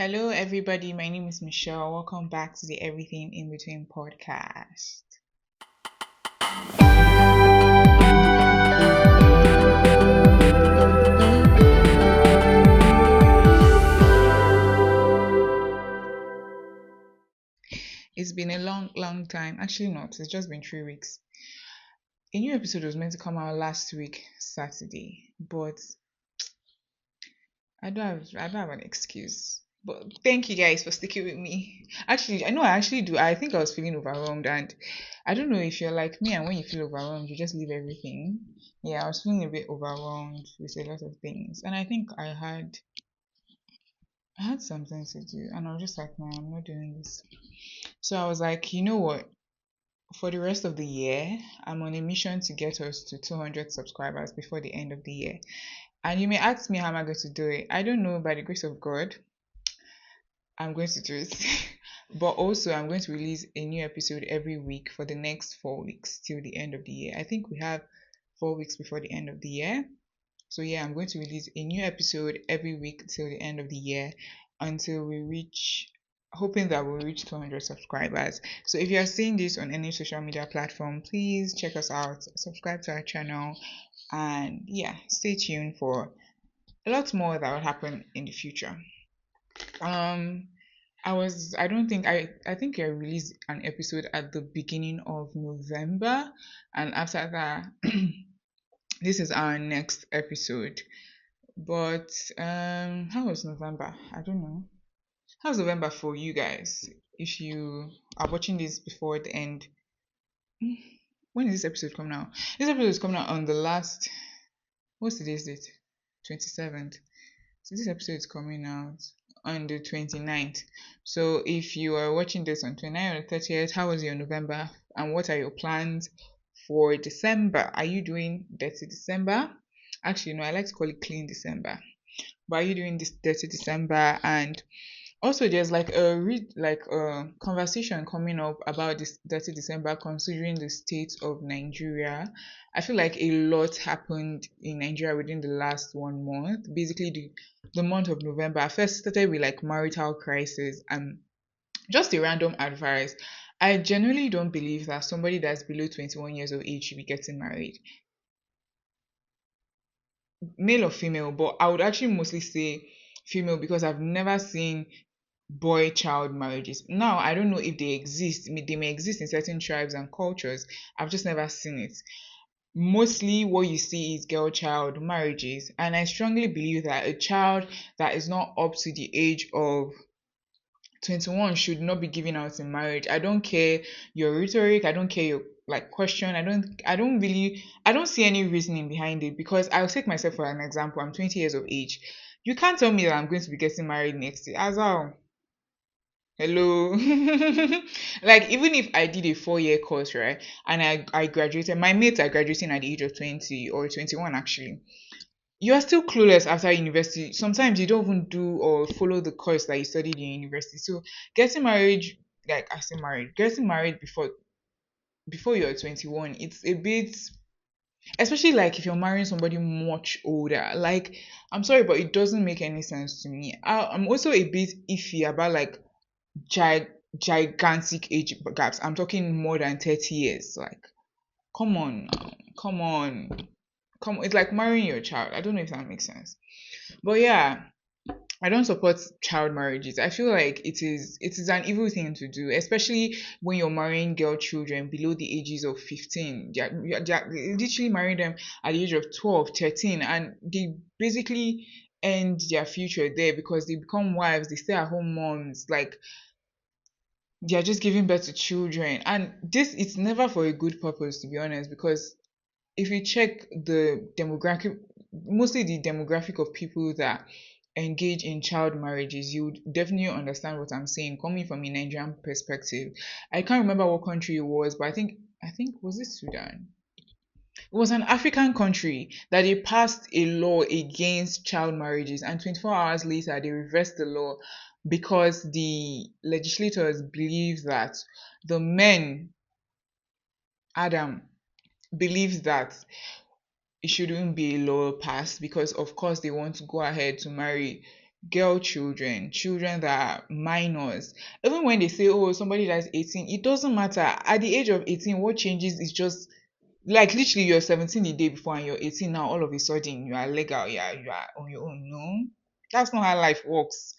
Hello, everybody. My name is Michelle. Welcome back to the Everything in Between podcast. It's been a long time. Actually, not. It's just been 3 weeks. A new episode was meant to come out last week, Saturday, but I don't have an excuse. But thank you guys for sticking with me. Actually, I know I actually do. I think I was feeling overwhelmed, and I don't know if you're like me and when you feel overwhelmed, you just leave everything. Yeah, I was feeling a bit overwhelmed with a lot of things, and I think I had something to do, and I was just like, man, I'm not doing this. So I was like, you know what? For the rest of the year, I'm on a mission to get us to 200 subscribers before the end of the year. And you may ask me how am I going to do it? I don't know, by the grace of God, I'm going to do it. But also, I'm going to release a new episode every week for the next 4 weeks till the end of the year. I think we have 4 weeks before the end of the year. So yeah, I'm going to release a new episode every week till the end of the year until we reach, hoping that we'll reach 200 subscribers. So if you are seeing this on any social media platform, please check us out, subscribe to our channel, and yeah, stay tuned for a lot more that will happen in the future. Um, I don't think I think I released an episode at the beginning of November, and after that, this is our next episode. But how was November? I don't know. How's November for you guys? If you are watching this before the end, when is this episode coming out? This episode is coming out on the last. What's today's date? 27th. So this episode is coming out on the 29th. So if you are watching this on 29th or 30th, how was your November? And what are your plans for December? Are you doing Dirty December? Actually, no, I like to call it Clean December. But are you doing this Dirty December? And also, there's like a conversation coming up about this Dirty December, considering the state of Nigeria. I feel like a lot happened in Nigeria within the last 1 month. Basically, the month of November first started with like marital crisis and just a random advice. I genuinely don't believe that somebody that's below 21 years of age should be getting married, male or female. But I would actually mostly say female because I've never seen boy child marriages. Now, I don't know if they exist. I mean, they may exist in certain tribes and cultures. I've just never seen it. Mostly what you see is girl child marriages. And I strongly believe that a child that is not up to the age of 21 should not be given out in marriage. I don't care your rhetoric, I don't care your like question. I don't see any reasoning behind it because I'll take myself for an example. I'm 20 years of age. You can't tell me that I'm going to be getting married next year. As well, hello. Like even if I did a 4 year course, right, and I graduated, my mates are graduating at the age of 20 or 21 actually. You are still clueless after university. Sometimes you don't even do or follow the course that you studied in university. So getting married, like I say married, getting married before you're 21, it's a bit, especially like if you're marrying somebody much older. Like I'm sorry, but it doesn't make any sense to me. I'm also a bit iffy about like gi- gigantic age gaps. I'm talking more than 30 years. Like, come on, now. Come on, come. It's like marrying your child. I don't know if that makes sense, but yeah, I don't support child marriages. I feel like it is an evil thing to do, especially when you're marrying girl children below the ages of 15. They're literally marrying them at the age of 12, 13, and they basically end their future there because they become wives, they stay at home moms, like they're just giving birth to children. And this it's never for a good purpose, to be honest, because if you check the demographic, mostly the demographic of people that engage in child marriages, you would definitely understand what I'm saying coming from a Nigerian perspective. I can't remember what country it was, but I think was it Sudan? It was an African country that they passed a law against child marriages, and 24 hours later they reversed the law because the legislators believe that the men, Adam, believes that it shouldn't be a law passed because of course they want to go ahead to marry girl children, children that are minors. Even when they say, oh, somebody that's 18, it doesn't matter. At the age of 18, what changes is just like literally you're 17 the day before and you're 18 now, all of a sudden you are legal, yeah, you are on your own. No, that's not how life works.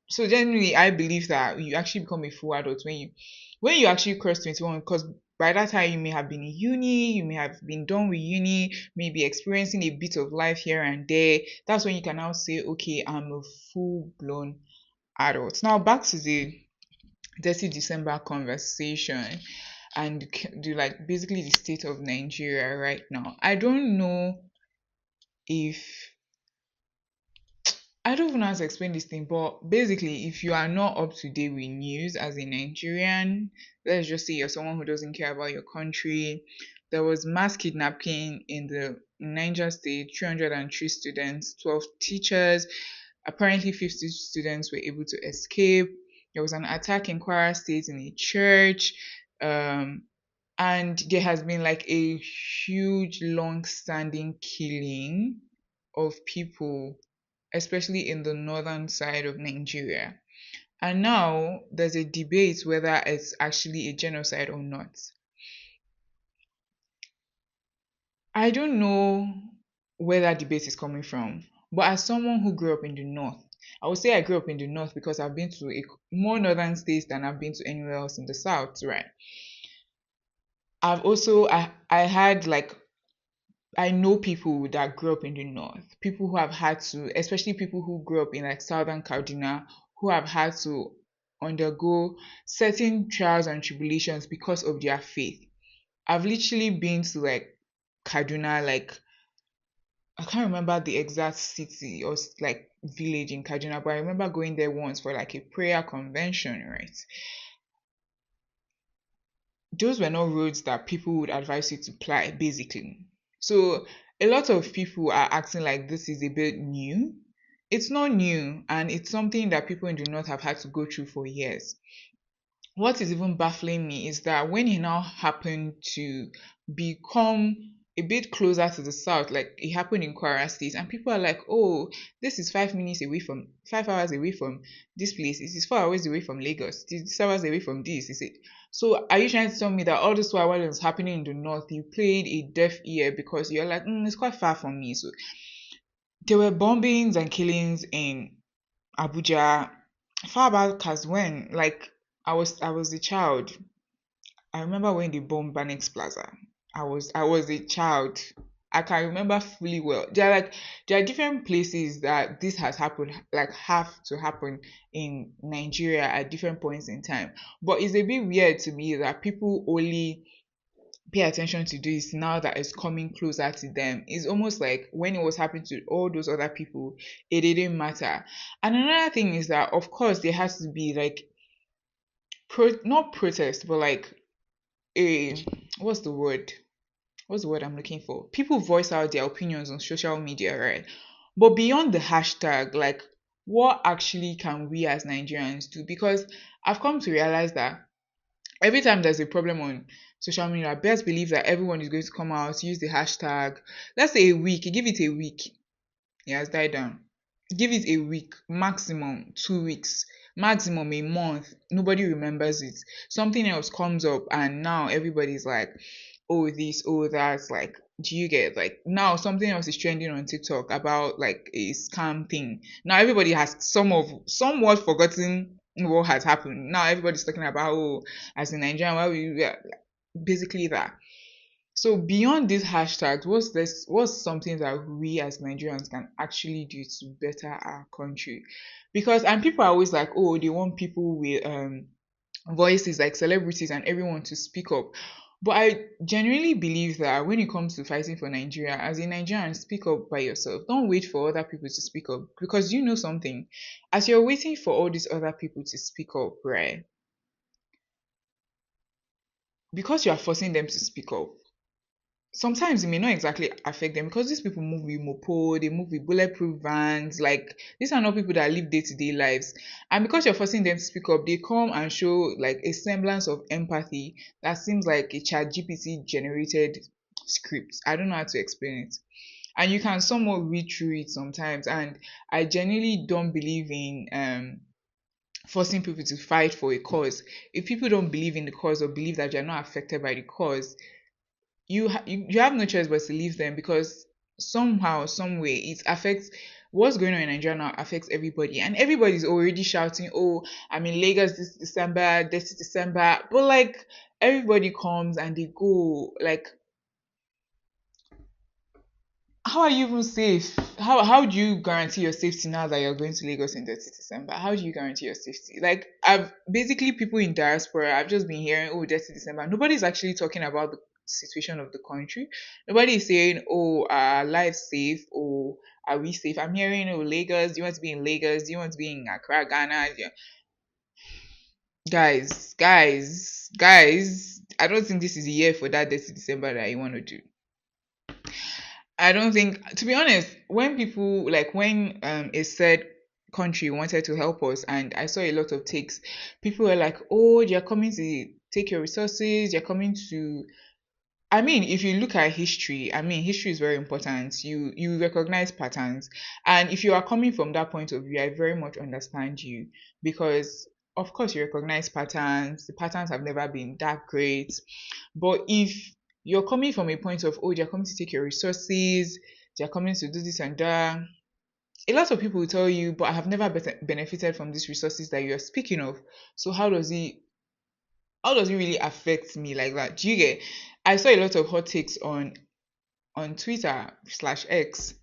So generally I believe that you actually become a full adult when you actually cross 21, because by that time you may have been in uni, you may have been done with uni, maybe experiencing a bit of life here and there. That's when you can now say, okay, I'm a full blown adult. Now back to the dirty December conversation and do like basically the state of Nigeria right now. If I don't even know how to explain this thing, but basically, if you are not up to date with news as a Nigerian, let's just say you're someone who doesn't care about your country. There was mass kidnapping in the Niger State, 303 students, 12 teachers. Apparently, 50 students were able to escape. There was an attack in Kwara State in a church. Um, and there has been like a huge, long standing killing of people, especially in the northern side of Nigeria. And now there's a debate whether it's actually a genocide or not. I don't know where that debate is coming from, but as someone who grew up in the north, I would say I grew up in the north because I've been to more northern states than I've been to anywhere else in the south, right? I had like I know people that grew up in the north, people who have had to, especially people who grew up in like southern Kaduna, who have had to undergo certain trials and tribulations because of their faith. I've literally been to like Kaduna, like I can't remember the exact city or like village in Kaduna, but I remember going there once for like a prayer convention, right? Those were not roads that people would advise you to ply, basically. So a lot of people are acting like this is a bit new. It's not new, and it's something that people in the north have had to go through for years. What is even baffling me is that when it now happened to become a bit closer to the south, like it happened in Kwara State, and people are like, oh, this is 5 minutes away from 5 hours away from this place. It is 4 hours away from Lagos. It is 6 hours away from this. Is it? So are you trying to tell me that all this while it was happening in the north, you played a deaf ear because you're like, it's quite far from me. So there were bombings and killings in Abuja far back as when, like I was a child. I remember when they bombed Banex Plaza. I was a child. I can remember fully well. There are different places that this has happened, like have to happen in Nigeria at different points in time. But it's a bit weird to me that people only pay attention to this now that it's coming closer to them. It's almost like when it was happening to all those other people, it didn't matter. And another thing is that of course there has to be like not protest, but like a what's the word? What's the word I'm looking for? People voice out their opinions on social media, right? But beyond the hashtag, like what actually can we as Nigerians do? Because I've come to realize that every time there's a problem on social media, best believe that everyone is going to come out, use the hashtag. Let's say a week, give it a week. It has died down. Give it a week, maximum 2 weeks, maximum a month. Nobody remembers it. Something else comes up, and now everybody's like, oh, this, oh, that. Like, do you get like now something else is trending on TikTok about like a scam thing? Now everybody has somewhat forgotten what has happened. Now everybody's talking about, oh, as in Nigerian, why we basically that. So beyond these hashtags, what's something that we as Nigerians can actually do to better our country? Because and people are always like, oh, they want people with voices like celebrities and everyone to speak up. But I genuinely believe that when it comes to fighting for Nigeria, as a Nigerian, speak up by yourself. Don't wait for other people to speak up because you know something. As you're waiting for all these other people to speak up, right? Because you are forcing them to speak up, sometimes it may not exactly affect them because these people move with mopo, they move with bulletproof vans. Like these are not people that live day-to-day lives. And because you're forcing them to speak up, they come and show like a semblance of empathy that seems like a chat GPT generated script. I don't know how to explain it. and you can somewhat read through it sometimes. And I genuinely don't believe in forcing people to fight for a cause. If people don't believe in the cause or believe that they're not affected by the cause, you have no choice but to leave them, because somehow, some way, it affects what's going on in Nigeria now, affects everybody, and everybody's already shouting, "Oh, I'm in Lagos this December," but like everybody comes and they go. Like, how are you even safe? How do you guarantee your safety now that you're going to Lagos in 30 December? How do you guarantee your safety? Like, I've basically, people in diaspora, I've just been hearing, oh, 30 December. Nobody's actually talking about the situation of the country. Nobody is saying, oh, are lives safe, or are we safe? I'm hearing, oh, Lagos, do you want to be in Lagos? Do you want to be in Accra, Ghana? Yeah. Guys, I don't think this is a year for that 30 December that you want to do. I don't think, to be honest, when people, like, when a said country wanted to help us, and I saw a lot of takes, people were like, "Oh, they're coming to take your resources. They're coming to." I mean, if you look at history, I mean, history is very important. You recognize patterns, and if you are coming from that point of view, I very much understand you, because of course you recognize patterns. The patterns have never been that great, but if you're coming from a point of, oh, they're coming to take your resources, they're coming to do this and that, a lot of people will tell you, but I have never benefited from these resources that you're speaking of. So how does it really affect me like that? Do you get? I saw a lot of hot takes on Twitter/X.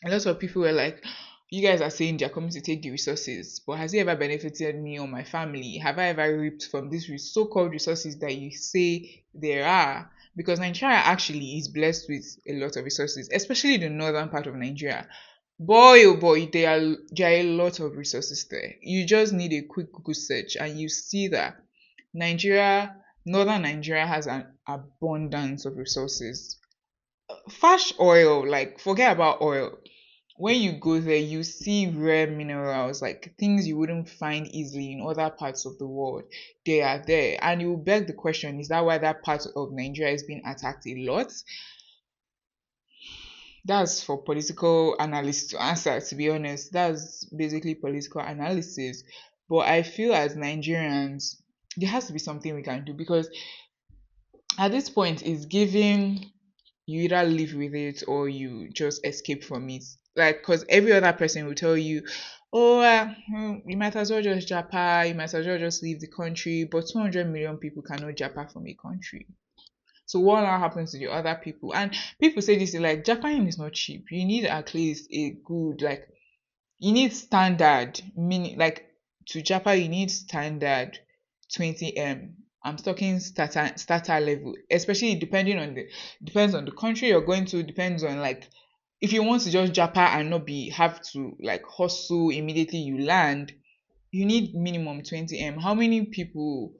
A lot of people were like, you guys are saying they're coming to take the resources, but has it ever benefited me or my family? Have I ever reaped from these so-called resources that you say there are? Because Nigeria actually is blessed with a lot of resources, especially the northern part of Nigeria. Boy, oh boy, there are a lot of resources there. You just need a quick Google search and you see that Nigeria, northern Nigeria has an abundance of resources. Fash oil, like, forget about oil. When you go there, you see rare minerals, like things you wouldn't find easily in other parts of the world. They are there. And you beg the question, is that why that part of Nigeria is being attacked a lot? That's for political analysts to answer, to be honest. That's basically political analysis. But I feel, as Nigerians, there has to be something we can do, because at this point it's giving, you either live with it or you just escape from it. Like, because every other person will tell you, oh, you might as well just japa, you might as well just leave the country. But 200 million people cannot japa from a country. So what now happens to the other people? And people say this, like, Japan is not cheap. You need at least a good, like, you need standard, meaning, like, to Japan you need standard 20M. I'm talking starter level, especially depends on the country you're going to, depends on, like, if you want to just Japan and not be have to like hustle immediately you land, you need minimum 20M. How many people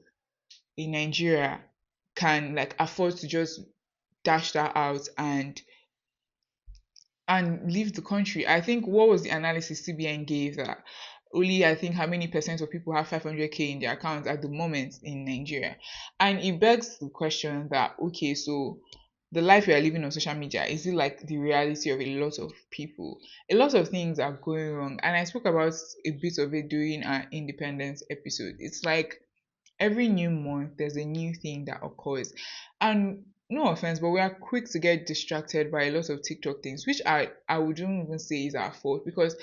in Nigeria can like afford to just dash that out and leave the country? I think, what was the analysis CBN gave, that only, I think, how many percent of people have 500K in their accounts at the moment in Nigeria? And it begs the question that, okay, so the life we are living on social media, is it like the reality of a lot of people? A lot of things are going wrong, and I spoke about a bit of it during our independence episode. It's like every new month there's a new thing that occurs, and no offense, but we are quick to get distracted by a lot of TikTok things, which I wouldn't even say is our fault, because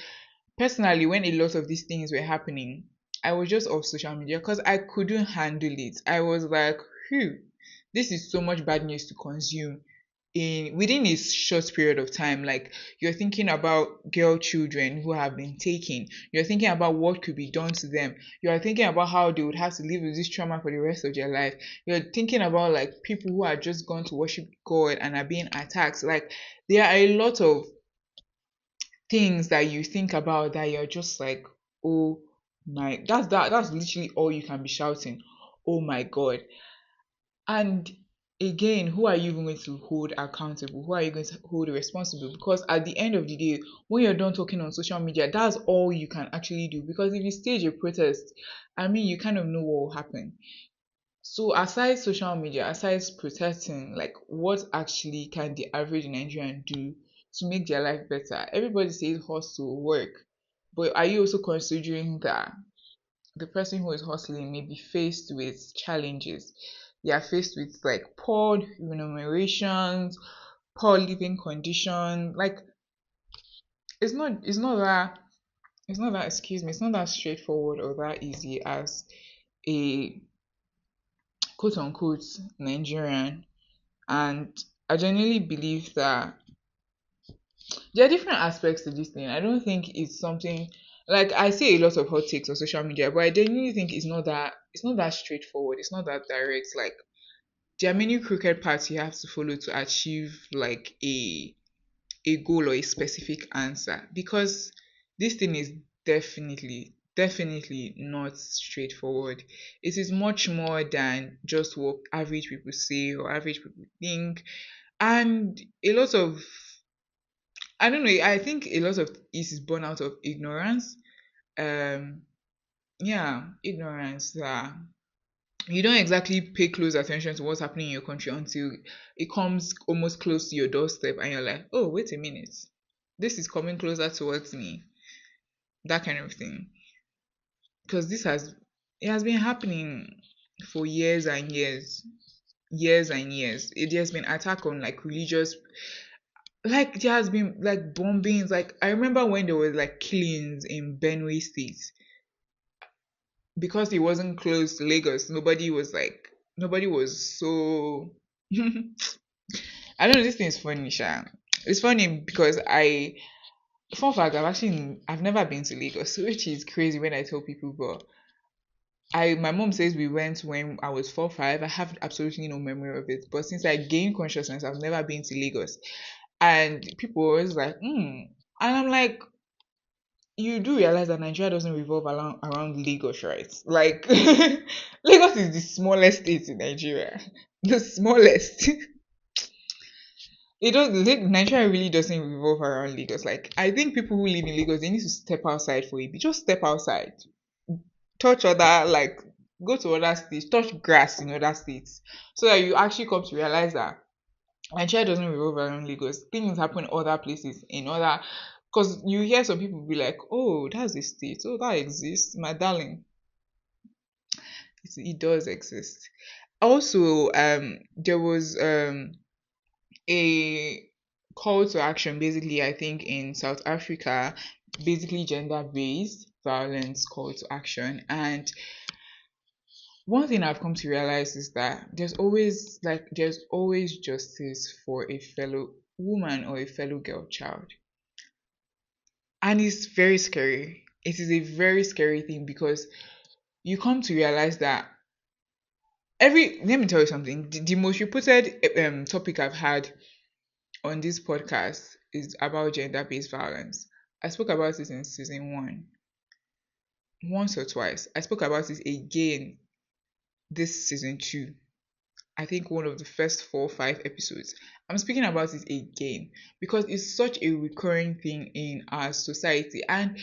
personally, when a lot of these things were happening, I was just off social media because I couldn't handle it. I was like, phew, this is so much bad news to consume in within a short period of time. Like, you're thinking about girl children who have been taken, you're thinking about what could be done to them, you're thinking about how they would have to live with this trauma for the rest of their life, you're thinking about like people who are just going to worship God and are being attacked. Like, there are a lot of things that you think about that you're just like, oh my, that's literally all you can be shouting, oh my God. And again, who are you even going to hold accountable? Who are you going to hold responsible? Because at the end of the day, when you're done talking on social media, that's all you can actually do. Because if you stage a protest, I mean, you kind of know what will happen. So aside social media, aside protesting, like, what actually can the average Nigerian do to make their life better. Everybody says hustle, work, but are you also considering that the person who is hustling may be faced with challenges? They are faced with like poor remunerations, poor living conditions. Like it's not that excuse me, it's not that straightforward or that easy as a quote unquote Nigerian. And I genuinely believe that there are different aspects to this thing. I don't think it's something like I see a lot of hot takes on social media, but I genuinely think it's not that straightforward. It's not that direct. Like there are many crooked paths you have to follow to achieve like a goal or a specific answer, because this thing is definitely not straightforward. It is much more than just what average people say or average people think. And a lot of, I don't know, I think a lot of it is born out of ignorance. um yeah, ignorance that you don't exactly pay close attention to what's happening in your country until it comes almost close to your doorstep and you're like, oh, wait a minute, this is coming closer towards me, that kind of thing. Because it has been happening for years and years, years and years. It has been attack on like religious, like there has been like bombings. Like I remember when there was like killings in Benue State because it wasn't close to Lagos. Nobody was so. I don't know. This thing is funny, Sha. It's funny because fun fact, I've never been to Lagos, which is crazy when I tell people. But my mom says we went when I was 4, 5. I have absolutely no memory of it. But since I gained consciousness, I've never been to Lagos, and people were always like, and I'm like, you do realize that Nigeria doesn't revolve around Lagos, right? Like Lagos is the smallest state in Nigeria, the smallest. Nigeria really doesn't revolve around Lagos. Like I think people who live in Lagos, they need to step outside for it. Just step outside, touch other, like go to other states, touch grass in other states, so that you actually come to realize that Nigeria doesn't revolve around Lagos. Things happen other places in other. Because you hear some people be like, "Oh, that's a state. Oh, that exists, my darling." It does exist. Also, there was a call to action, basically, I think in South Africa, basically gender-based violence call to action. And one thing I've come to realize is that there's always justice for a fellow woman or a fellow girl child. And it's very scary. It is a very scary thing because you come to realize that let me tell you something. The most reported topic I've had on this podcast is about gender-based violence. I spoke about it in season 1 once or twice. I spoke about it again this season 2. I think one of the first 4 or 5 episodes. I'm speaking about it again because it's such a recurring thing in our society, and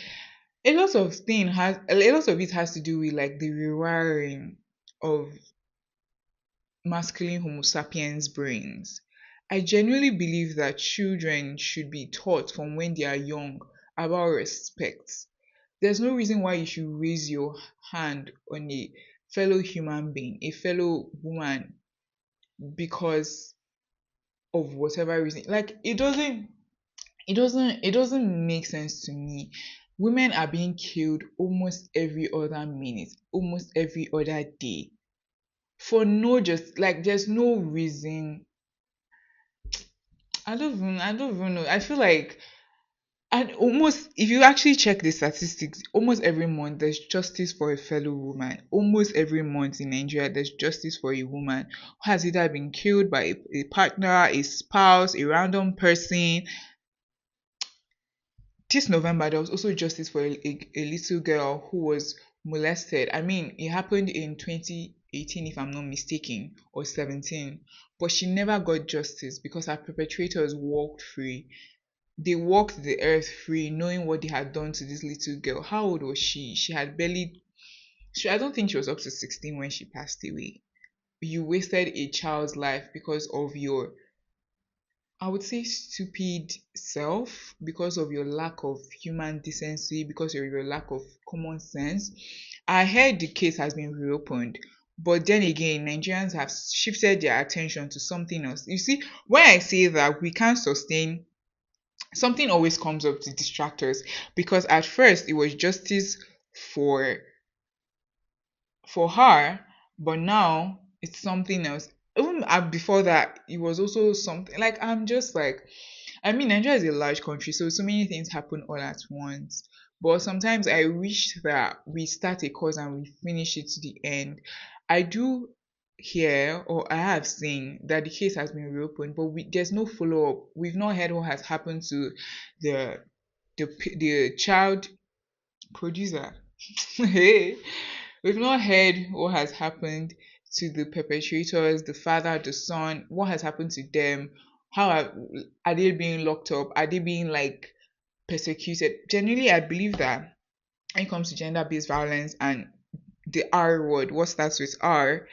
a lot of it has to do with like the rewiring of masculine Homo sapiens brains. I genuinely believe that children should be taught from when they are young about respect. There's no reason why you should raise your hand on a fellow human being, a fellow woman, because of whatever reason. Like it doesn't make sense to me. Women are being killed almost every other minute, almost every other day, for no, just like there's no reason. I don't even know. I feel like, and almost, if you actually check the statistics, almost every month there's justice for a fellow woman. Almost every month in Nigeria there's justice for a woman who has either been killed by a partner, a spouse, a random person. This November there was also justice for a little girl who was molested. I mean, it happened in 2018, if I'm not mistaken, or 17, but she never got justice because her perpetrators walked free. They walked the earth free, knowing what they had done to this little girl. How old was she? She had barely. I don't think she was up to 16 when she passed away. You wasted a child's life because of your I would say stupid self because of your lack of human decency, because of your lack of common sense. I heard the case has been reopened, but then again, Nigerians have shifted their attention to something else. You see, when I say that we can't sustain, something always comes up to distract us, because at first it was justice for her, but now it's something else. Even before that, it was also something like, I'm just like, I mean, Nigeria is a large country, so many things happen all at once. But sometimes I wish that we start a course and we finish it to the end. I do hear, or I have seen, that the case has been reopened, but there's no follow up. We've not heard what has happened to the the child producer. Hey, we've not heard what has happened to the perpetrators, the father, the son, what has happened to them. How are they being locked up? Are they being like persecuted? Generally, I believe that when it comes to gender based violence and the R word, what starts with R,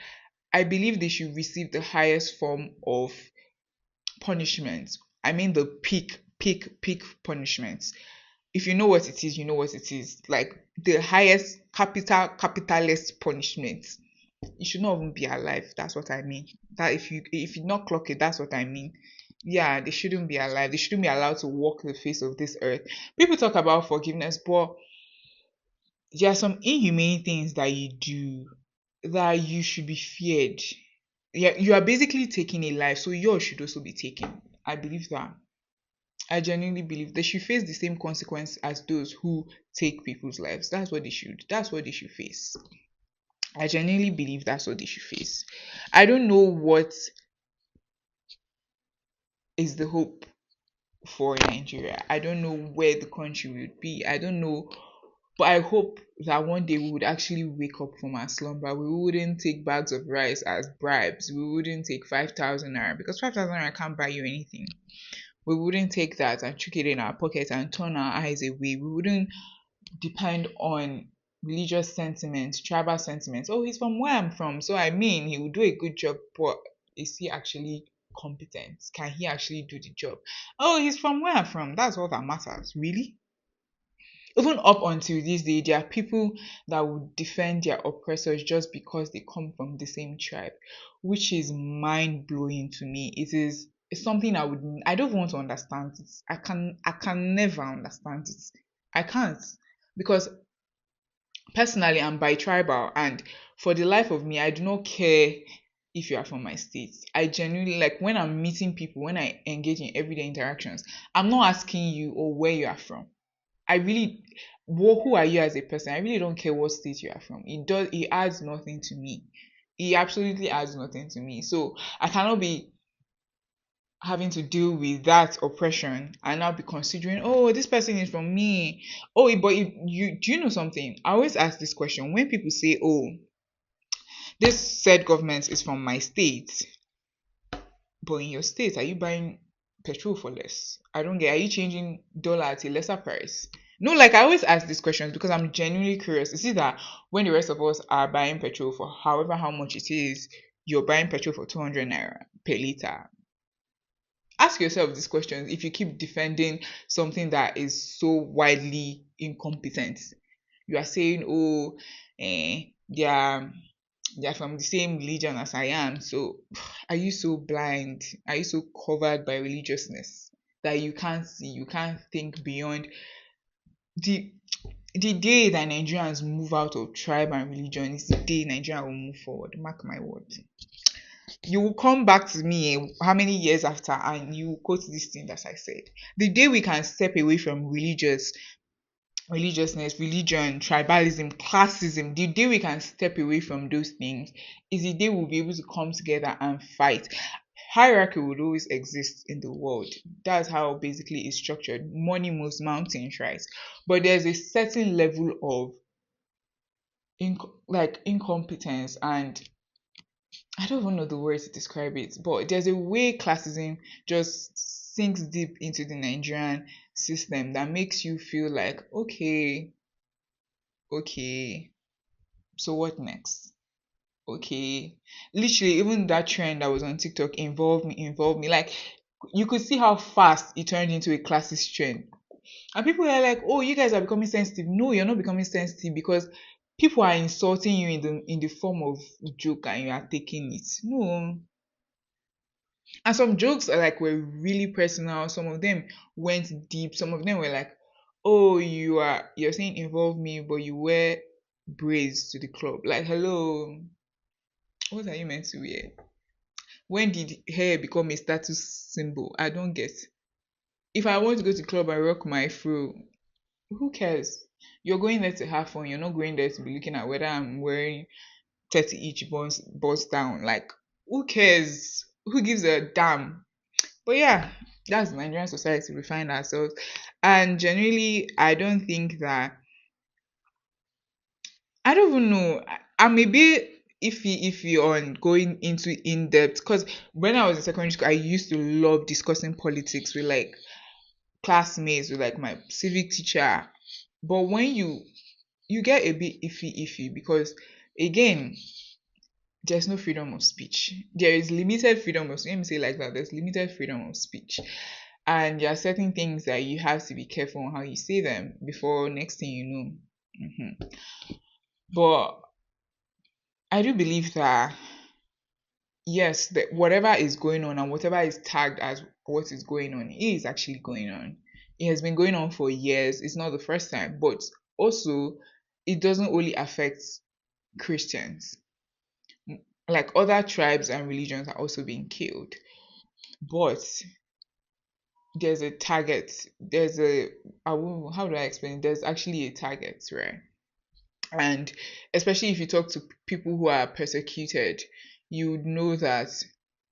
I believe they should receive the highest form of punishment. I mean, the peak punishment. If you know what it is, you know what it is. Like the highest capitalist punishment. You should not even be alive. That's what I mean. That if you not clock it, that's what I mean. Yeah, they shouldn't be alive. They shouldn't be allowed to walk the face of this earth. People talk about forgiveness, but there are some inhumane things that you do that you should be feared. Yeah, you are basically taking a life, so yours should also be taken. I believe that. I genuinely believe they should face the same consequence as those who take people's lives. That's what they should. That's what they should face. I genuinely believe that's what they should face. I don't know what is the hope for Nigeria. I don't know where the country would be. I don't know. But I hope that one day we would actually wake up from our slumber. We wouldn't take bags of rice as bribes. We wouldn't take 5,000 naira, because 5,000 naira can't buy you anything. We wouldn't take that and chuck it in our pocket and turn our eyes away. We wouldn't depend on religious sentiments, tribal sentiments. Oh, he's from where I'm from, so I mean he will do a good job, but is he actually competent? Can he actually do the job? Oh, he's from where I'm from. That's all that matters, really. Even up until this day, there are people that would defend their oppressors just because they come from the same tribe, which is mind blowing to me. It's something I don't want to understand it. I can never understand it. I can't, because personally I'm bi-tribal, and for the life of me, I do not care if you are from my state. I genuinely, like, when I'm meeting people, when I engage in everyday interactions, I'm not asking you or where you are from. I really, who are you as a person? I really don't care what state you are from. It adds nothing to me. It absolutely adds nothing to me. So I cannot be having to deal with that oppression and now be considering, oh, this person is from me. Oh, but if you do, you know something? I always ask this question when people say, oh, this said government is from my state, but in your state, are you buying petrol for less? I don't get. Are you changing dollar at a lesser price? No, like, I always ask these questions because I'm genuinely curious. You see that when the rest of us are buying petrol for however how much it is, you're buying petrol for 200 naira per liter. Ask yourself these questions if you keep defending something that is so widely incompetent. You are saying, oh, they're from the same religion as I am. So are you so blind? Are you so covered by religiousness that you can't see, you can't think beyond the the day that Nigerians move out of tribe and religion is the day Nigeria will move forward. Mark my words. You will come back to me how many years after and you will quote this thing that I said. The day we can step away from religiousness, religion, tribalism, classism, the day we can step away from those things is the day we'll be able to come together and fight. Hierarchy would always exist in the world. That's how basically it's structured. Money moves mountains, right? But there's a certain level of incompetence, and I don't even know the words to describe it, but there's a way classism just sinks deep into the Nigerian system that makes you feel like, okay, okay, so what next? Okay. Literally, even that trend that was on TikTok, involve me, involve me. Like, you could see how fast it turned into a classist trend. And people are like, oh, you guys are becoming sensitive. No, you're not becoming sensitive because people are insulting you in the form of joke and you are taking it. No. And some jokes are like were really personal. Some of them went deep. Some of them were like, oh, you're saying involve me, but you wear braids to the club. Like, hello, what are you meant to wear? When did hair become a status symbol? I don't get. If I want to go to club and rock my fro, who cares? You're going there to have fun. You're not going there to be looking at whether I'm wearing 30 each buns down. Like, who cares? Who gives a damn? But yeah, that's the Nigerian society we find ourselves. And generally, I don't think that, I don't even know. I may be iffy on going into in depth because when I was in secondary school, I used to love discussing politics with like classmates, with like my civic teacher. But when you get a bit iffy because again, there's no freedom of speech. There is limited freedom of, let me say it like that. There's limited freedom of speech, and there are certain things that you have to be careful on how you say them before next thing you know. But I do believe that yes, that whatever is going on and whatever is tagged as what is going on is actually going on. It has been going on for years. It's not the first time, but also it doesn't only affect Christians. Like other tribes and religions are also being killed. But there's a target. There's a, how do I explain it? There's actually a target, right? And especially if you talk to people who are persecuted, you would know that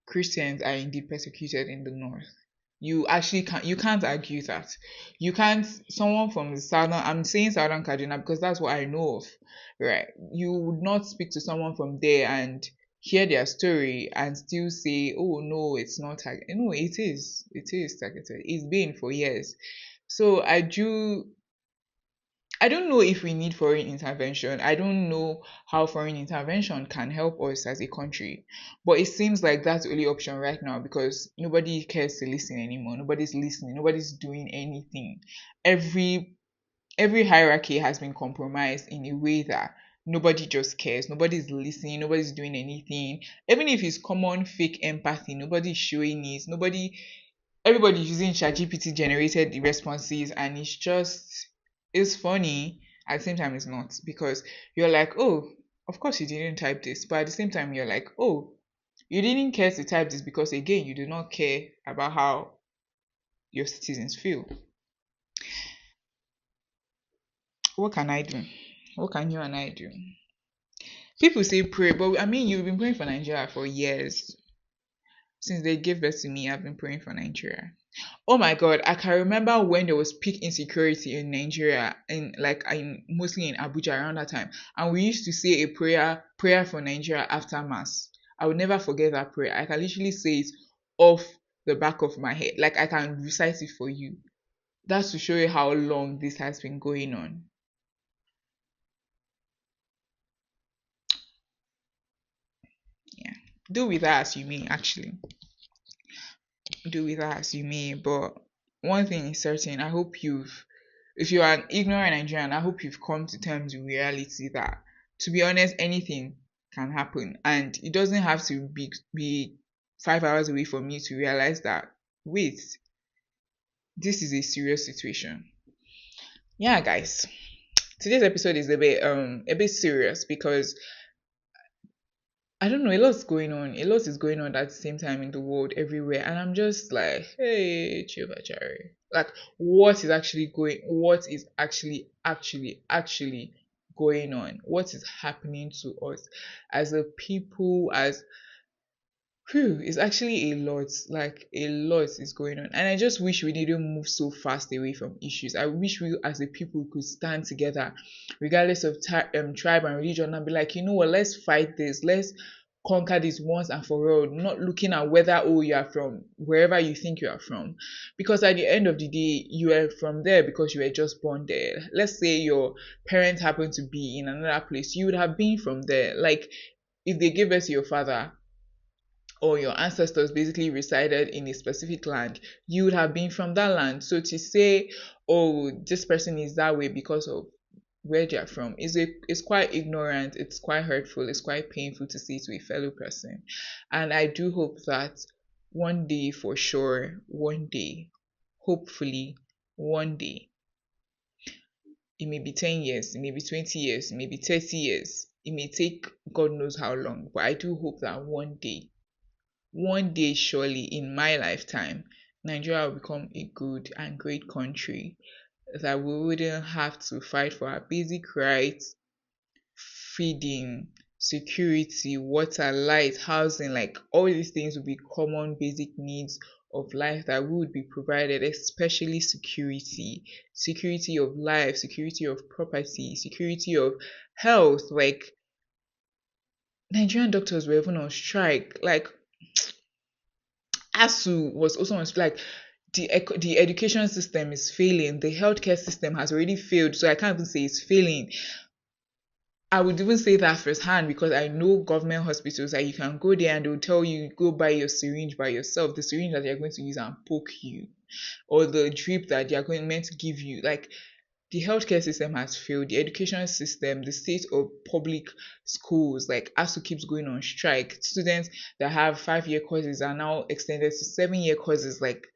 Christians are indeed persecuted in the north. You actually can't argue that. You can't, someone from the southern, I'm saying southern Kaduna because that's what I know of, right? You would not speak to someone from there and hear their story and still say, oh no, it's not targeted. No, it is targeted. It's been for years. So I don't know if we need foreign intervention. I don't know how foreign intervention can help us as a country. But it seems like that's the only option right now because nobody cares to listen anymore. Nobody's listening. Nobody's doing anything. Every hierarchy has been compromised in a way that nobody just cares. Nobody's listening. Nobody's doing anything. Even if it's common fake empathy, nobody's showing it. Everybody's using ChatGPT generated the responses, and it's funny. At the same time, it's not because you're like, oh, of course you didn't type this, but at the same time, you're like, oh, you didn't care to type this because again, you do not care about how your citizens feel. What can I do? What can you and I do? People say pray, but I mean, you've been praying for Nigeria for years. Since they gave birth to me, I've been praying for Nigeria. Oh my god, I can remember when there was peak insecurity in Nigeria, in like in mostly in Abuja around that time, and we used to say a prayer for Nigeria after mass. I would never forget that prayer. I can literally say it off the back of my head, like I can recite it for you. That's to show you how long this has been going on. Yeah, do with that as you may. Actually, do with that as you may. But one thing is certain: I hope if you are an ignorant Nigerian, I hope you've come to terms with reality that, to be honest, anything can happen, and it doesn't have to be 5 hours away from you to realize that. Wait, this is a serious situation. Yeah, guys, today's episode is a bit serious because I don't know, a lot's going on. A lot is going on at the same time in the world everywhere. And I'm just like, hey, Chivachari. Like, what is actually going on? What is happening to us as a people, as whew, it's actually a lot. Like a lot is going on. And I just wish we didn't move so fast away from issues. I wish we as a people could stand together, regardless of tribe and religion, and be like, you know what, let's fight this. Let's conquer this once and for all, not looking at whether, oh, you are from wherever you think you are from, because at the end of the day you are from there because you were just born there. Let's say your parents happen to be in another place, you would have been from there. Like if they gave us your father, or your ancestors basically resided in a specific land, you would have been from that land. So to say, oh, this person is that way because of where they're from is quite ignorant, it's quite hurtful, it's quite painful to see to a fellow person. And I do hope that one day, for sure, one day, hopefully, one day, it may be 10 years, it may be 20 years, it may be 30 years, it may take God knows how long, but I do hope that one day surely in my lifetime, Nigeria will become a good and great country, that we wouldn't have to fight for our basic rights, feeding, security, water, light, housing, like all these things will be common basic needs of life that would be provided, especially security, security of life, security of property, security of health. Like Nigerian doctors were even on strike. Like ASU was also on strike. The education system is failing. The healthcare system has already failed. So I can't even say it's failing. I would even say that firsthand because I know government hospitals that you can go there and they'll tell you go buy your syringe by yourself, the syringe that they're going to use and poke you, or the drip that they're going meant to give you. Like the healthcare system has failed, the education system, the state of public schools, like ASU keeps going on strike. Students that have 5 year courses are now extended to 7 year courses. Like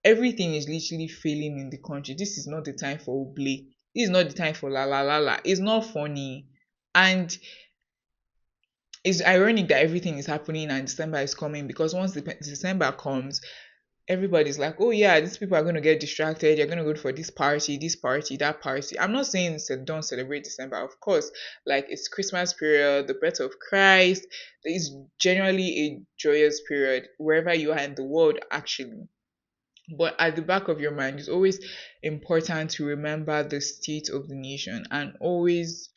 everything is literally failing in the country. This is not the time for oble. This is not the time for la la la la. It's not funny. And it's ironic that everything is happening and December is coming, because once December comes, everybody's like, oh yeah, these people are going to get distracted. You're going to go for this party, that party. I'm not saying don't celebrate December. Of course, like it's Christmas period, the birth of Christ. It's generally a joyous period wherever you are in the world, actually. But at the back of your mind, it's always important to remember the state of the nation, and always,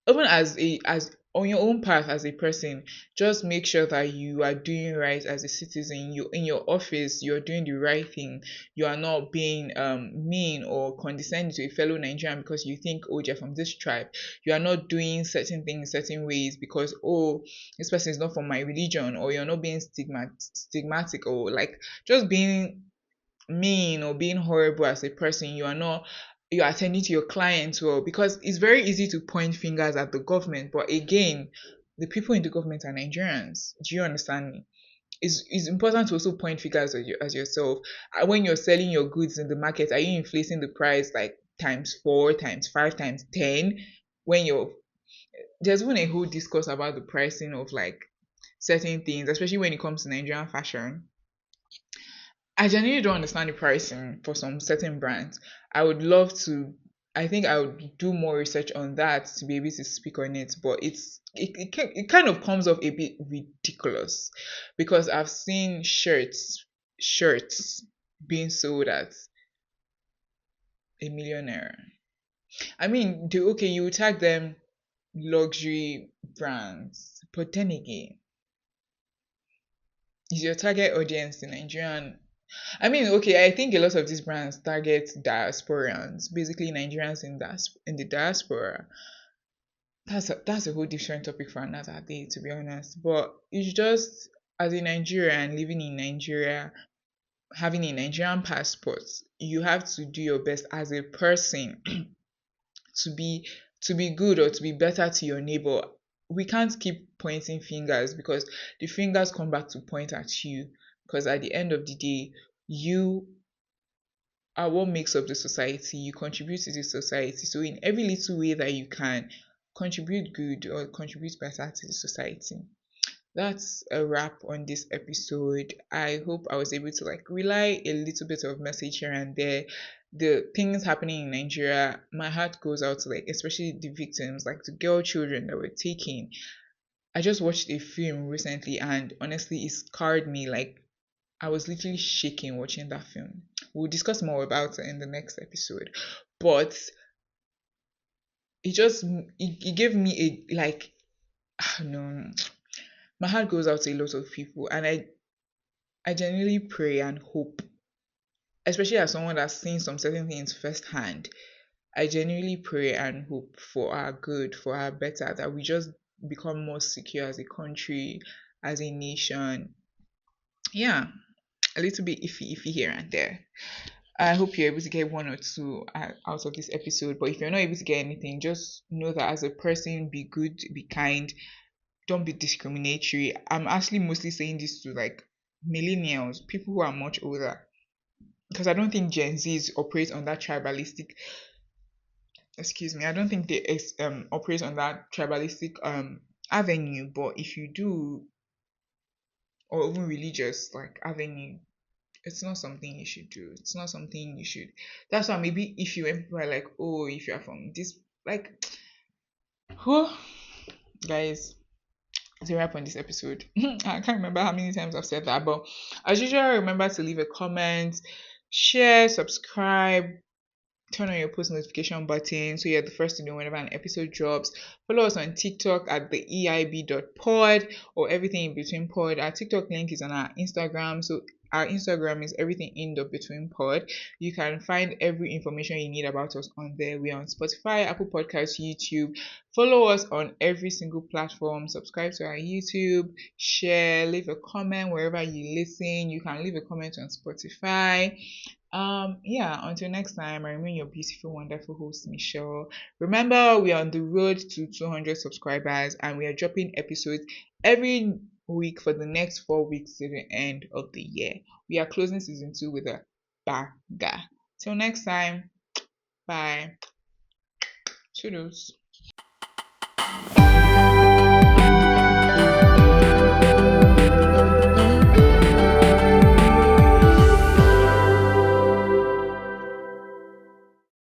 even as on your own path as a person, just make sure that you are doing right as a citizen. You in your office, you're doing the right thing. You are not being mean or condescending to a fellow Nigerian because you think, oh, you're from this tribe. You are not doing certain things certain ways because, oh, this person is not from my religion, or you're not being stigmatic, or like just being mean or being horrible as a person. You are not, you're attending to your clients well, because it's very easy to point fingers at the government, but again, the people in the government are Nigerians. Do you understand me? It's important to also point fingers at as yourself. When you're selling your goods in the market, are you inflating the price like times 4, times 5, times 10? When you're, there's even a whole discourse about the pricing of like certain things, especially when it comes to Nigerian fashion. I genuinely don't understand the pricing for some certain brands. I would love to. I think I would do more research on that to be able to speak on it. But it kind of comes off a bit ridiculous, because I've seen shirts being sold at a 1 million naira. I mean, okay, you tag them luxury brands, but then again, is your target audience the Nigerian? I mean, okay, I think a lot of these brands target diasporans, basically Nigerians in the diaspora. That's a whole different topic for another day, to be honest. But it's just, as a Nigerian living in Nigeria, having a Nigerian passport, you have to do your best as a person to be good or to be better to your neighbor. We can't keep pointing fingers, because the fingers come back to point at you, because at the end of the day, you are what makes up the society. You contribute to the society. So in every little way that you can, contribute good or contribute better to the society. That's a wrap on this episode. I hope I was able to like relay a little bit of message here and there. The things happening in Nigeria, my heart goes out to like especially the victims, like the girl children that were taken. I just watched a film recently and honestly it scarred me. Like I was literally shaking watching that film. We'll discuss more about it in the next episode. But it gave me a like no, my heart goes out to a lot of people, and I genuinely pray and hope, especially as someone that's seen some certain things firsthand. I genuinely pray and hope for our good, for our better, that we just become more secure as a country, as a nation. yeah, a little bit iffy here and there. I hope you're able to get one or two out of this episode. But if you're not able to get anything, just know that as a person, be good, be kind, don't be discriminatory. I'm actually mostly saying this to like millennials, people who are much older, because I don't think Gen Zs operate on that tribalistic. Excuse me, I don't think they operate on that tribalistic avenue. But if you do, or even religious like avenue, it's not something you should do. It's not something you should. That's why maybe if you people are like, oh, if you are from this, like, who guys, it's a wrap on this episode. I can't remember how many times I've said that, but as usual, remember to leave a comment, share, subscribe, turn on your post notification button so you're the first to know whenever an episode drops. Follow us on TikTok at the EIB.pod or everything in between pod. Our TikTok link is on our Instagram. So our Instagram is everything in the between pod. You can find every information you need about us on there. We're on Spotify, Apple Podcasts, YouTube. Follow us on every single platform. Subscribe to our YouTube, share, leave a comment wherever you listen. You can leave a comment on Spotify. Yeah, until next time, I remain your beautiful, wonderful host, Michelle. Remember, we are on the road to 200 subscribers and we are dropping episodes every week for the next 4 weeks to the end of the year. We are closing season 2 with a banger. Till next time, bye. Toodles.